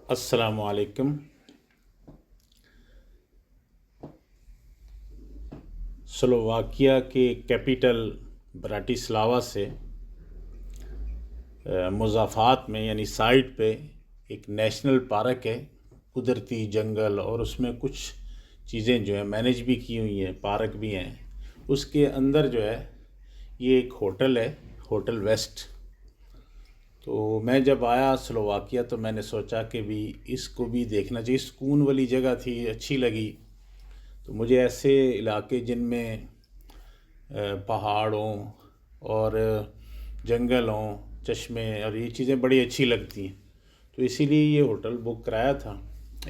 अस्सलामु अलैकुम। स्लोवाकिया के कैपिटल ब्राटिस्लावा से मुज़ाफ़ात में यानी साइड पे एक नेशनल पार्क है, कुदरती जंगल, और उसमें कुछ चीज़ें जो है मैनेज भी की हुई हैं, पार्क भी हैं। उसके अंदर जो है ये एक होटल है, होटल वेस्ट। तो मैं जब आया स्लोवाकिया तो मैंने सोचा कि भी इसको भी देखना चाहिए। सुकून वाली जगह थी, अच्छी लगी। तो मुझे ऐसे इलाके जिनमें पहाड़ों और जंगलों, चश्मे और ये चीज़ें बड़ी अच्छी लगती हैं, तो इसीलिए ये होटल बुक कराया था।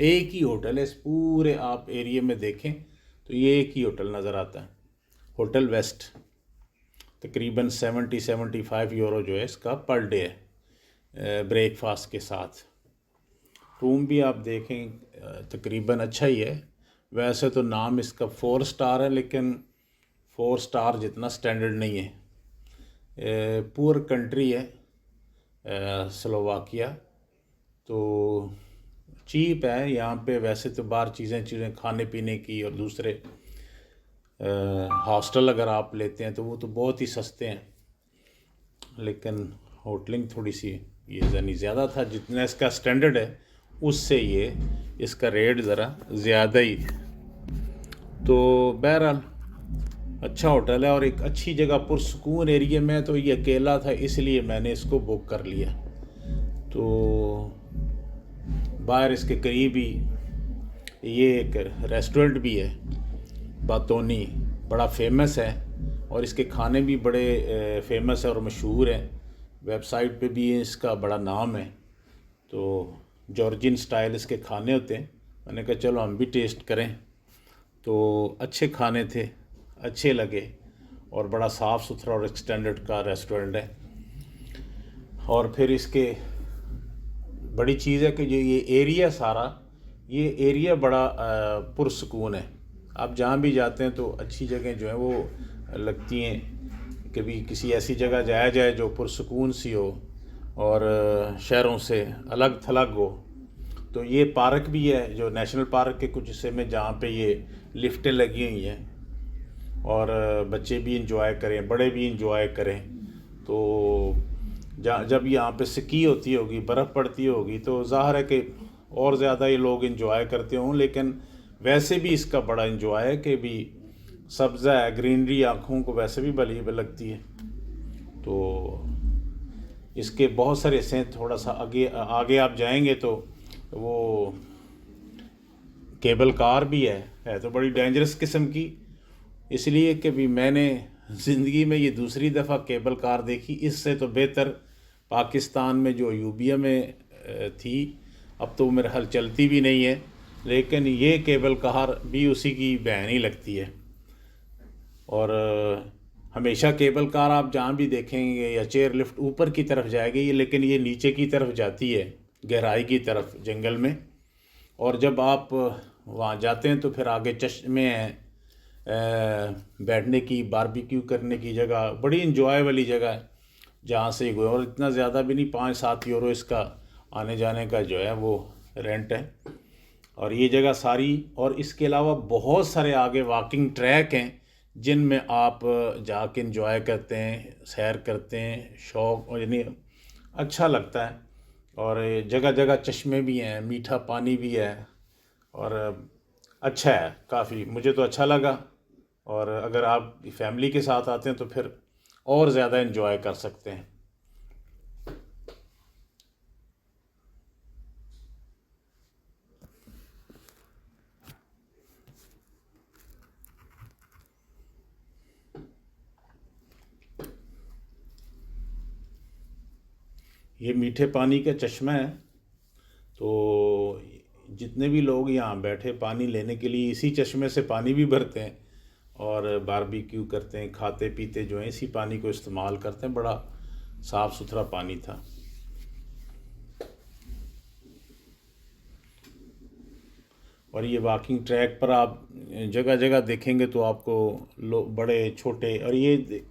एक ही होटल है, इस पूरे आप एरिया में देखें तो ये एक ही होटल नज़र आता है, होटल वेस्ट। तकरीबन 70-75 यूरो जो है इसका पर डे है, ब्रेकफास्ट के साथ। रूम भी आप देखें तकरीबन अच्छा ही है। वैसे तो नाम इसका 4 स्टार है, लेकिन 4 स्टार जितना स्टैंडर्ड नहीं है। पुअर कंट्री है स्लोवाकिया, तो चीप है यहाँ पे। वैसे तो बाहर चीज़ें खाने पीने की और दूसरे हॉस्टल अगर आप लेते हैं तो वो तो बहुत ही सस्ते हैं, लेकिन होटलिंग थोड़ी सी ये ज़नी ज़्यादा था। जितना इसका स्टैंडर्ड है उससे ये इसका रेट ज़रा ज़्यादा ही है। तो बहरहाल अच्छा होटल है और एक अच्छी जगह पुरसकून एरिया में। तो ये अकेला था इसलिए मैंने इसको बुक कर लिया। तो बाहर इसके करीब ही ये एक रेस्टोरेंट भी है, बातोनी, बड़ा फेमस है और इसके खाने भी बड़े फेमस है और मशहूर हैं। वेबसाइट पे भी इसका बड़ा नाम है। तो जॉर्जियन स्टाइल इसके खाने होते हैं। मैंने कहा चलो हम भी टेस्ट करें। तो अच्छे खाने थे, अच्छे लगे, और बड़ा साफ़ सुथरा और स्टैंडर्ड का रेस्टोरेंट है। और फिर इसके बड़ी चीज़ है कि जो ये एरिया सारा, ये एरिया बड़ा पुरसकून है। आप जहाँ भी जाते हैं तो अच्छी जगह जो है वो लगती हैं कि भी किसी ऐसी जगह जाया जाए जो पुरसकून सी हो और शहरों से अलग थलग हो। तो ये पार्क भी है जो नेशनल पार्क के कुछ हिस्से में, जहाँ पे ये लिफ्टें लगी हुई हैं और बच्चे भी इंजॉय करें, बड़े भी इंजॉय करें। तो जब यहाँ पे स्की होती होगी, बर्फ़ पड़ती होगी, तो ज़ाहिर है कि और ज़्यादा ये लोग इंजॉय करते हों। लेकिन वैसे भी इसका बड़ा इंजॉय है कि भी सब्ज़ा है, ग्रीनरी आँखों को वैसे भी भली लगती है। तो इसके बहुत सारे ऐसे हैं। थोड़ा सा आगे आगे आप जाएंगे तो वो केबल कार भी है तो बड़ी डेंजरस किस्म की। इसलिए कि भी मैंने ज़िंदगी में ये दूसरी दफ़ा केबल कार देखी। इससे तो बेहतर पाकिस्तान में जो यूबिया में थी, अब तो मेरे हाल चलती भी नहीं है, लेकिन ये केबल कार भी उसी की बहन ही लगती है। और हमेशा केबल कार आप जहाँ भी देखेंगे या चेयर लिफ्ट ऊपर की तरफ जाएगी, लेकिन ये नीचे की तरफ जाती है, गहराई की तरफ, जंगल में। और जब आप वहाँ जाते हैं तो फिर आगे चश्मे हैं, बैठने की, बारबेक्यू करने की जगह, बड़ी इंजॉय वाली जगह है जहाँ से गए। और इतना ज़्यादा भी नहीं, 5-7 यूरो इसका आने जाने का जो है वो रेंट है। और ये जगह सारी, और इसके अलावा बहुत सारे आगे वॉकिंग ट्रैक हैं जिनमें आप जाके इंजॉय करते हैं, सैर करते हैं, शौक, और यानी अच्छा लगता है। और जगह जगह चश्मे भी हैं, मीठा पानी भी है, और अच्छा है काफ़ी। मुझे तो अच्छा लगा। और अगर आप फैमिली के साथ आते हैं तो फिर और ज़्यादा इन्जॉय कर सकते हैं। ये मीठे पानी का चश्मा है। तो जितने भी लोग यहाँ बैठे पानी लेने के लिए इसी चश्मे से पानी भी भरते हैं और बारबेक्यू करते हैं, खाते पीते जो है इसी पानी को इस्तेमाल करते हैं। बड़ा साफ़ सुथरा पानी था। और ये वॉकिंग ट्रैक पर आप जगह जगह देखेंगे तो आपको लोग बड़े छोटे, और ये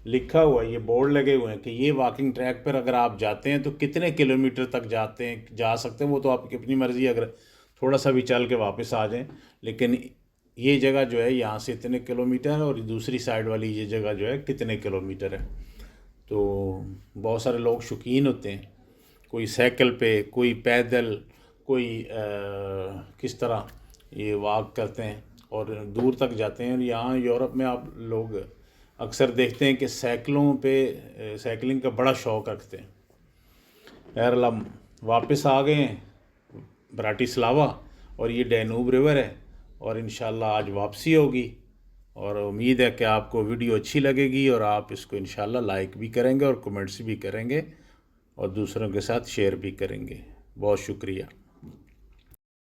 لکھا ہوا ہے، یہ بورڈ لگے ہوئے ہیں کہ یہ واکنگ ٹریک پر اگر آپ جاتے ہیں تو کتنے کلومیٹر تک جا سکتے ہیں، وہ تو آپ کی اپنی مرضی ہے، اگر تھوڑا سا بھی چل کے واپس آ جائیں، لیکن یہ جگہ جو ہے یہاں سے اتنے کلومیٹر ہے اور دوسری سائڈ والی یہ جگہ جو ہے کتنے کلومیٹر ہے۔ تو بہت سارے لوگ شوقین ہوتے ہیں، کوئی سائیکل پہ، کوئی پیدل، کوئی کس طرح یہ واک کرتے ہیں اور دور تک جاتے ہیں۔ اور یہاں یورپ میں آپ لوگ اکثر دیکھتے ہیں کہ سائیکلنگ کا بڑا شوق رکھتے ہیں۔ بہرحال ہم واپس آ گئے ہیں براٹیسلاوا، اور یہ ڈینوب ریور ہے، اور انشاءاللہ آج واپسی ہوگی، اور امید ہے کہ آپ کو ویڈیو اچھی لگے گی اور آپ اس کو انشاءاللہ لائک بھی کریں گے اور کمنٹس بھی کریں گے اور دوسروں کے ساتھ شیئر بھی کریں گے۔ بہت شکریہ۔